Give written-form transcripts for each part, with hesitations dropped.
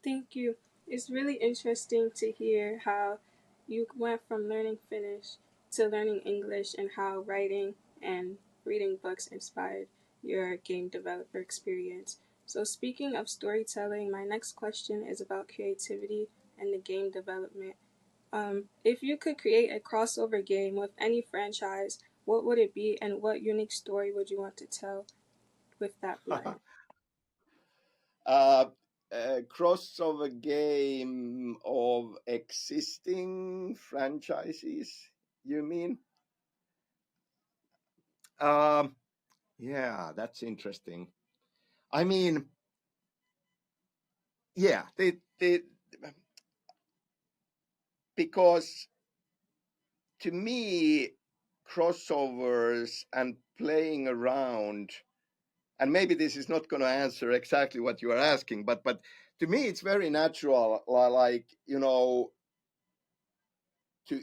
Thank you. It's really interesting to hear how you went from learning Finnish to learning English and how writing and reading books inspired your game developer experience. So, speaking of storytelling, my next question is about creativity and the game development. If you could create a crossover game with any franchise, what would it be and what unique story would you want to tell with that blend? uh, a crossover game of existing franchises, you mean? Um, yeah, that's interesting. I mean, yeah, because to me, crossovers and playing around, and maybe this is not going to answer exactly what you are asking, but to me, it's very natural, like, to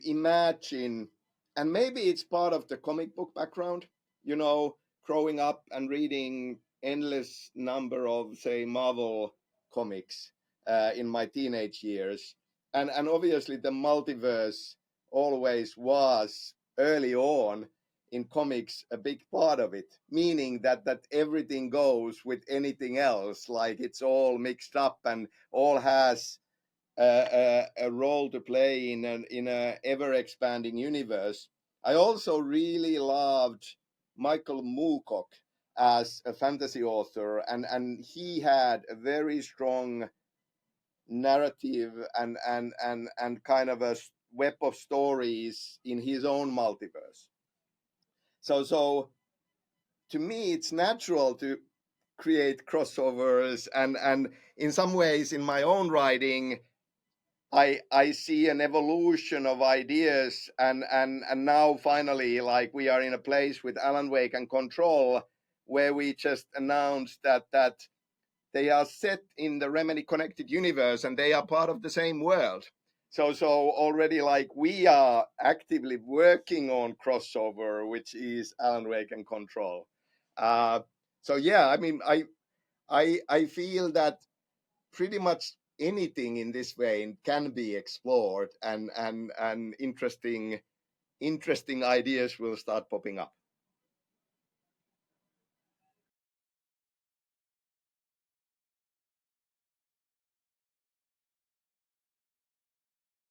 imagine, and maybe it's part of the comic book background, you know, growing up and reading endless number of, say, Marvel comics in my teenage years, and obviously the multiverse always was early on in comics a big part of it, meaning that everything goes with anything else, like it's all mixed up and all has a role to play in a ever expanding universe. I also really loved Michael Moorcock as a fantasy author, and he had a very strong narrative and kind of a web of stories in his own multiverse. So to me, it's natural to create crossovers, and in some ways, in my own writing, I see an evolution of ideas, and now finally, like, we are in a place with Alan Wake and Control, where we just announced that they are set in the Remedy connected universe and they are part of the same world. So already, like, we are actively working on crossover, which is Alan Wake and Control. Uh, so yeah, I mean, I feel that pretty much anything in this vein can be explored, and interesting ideas will start popping up.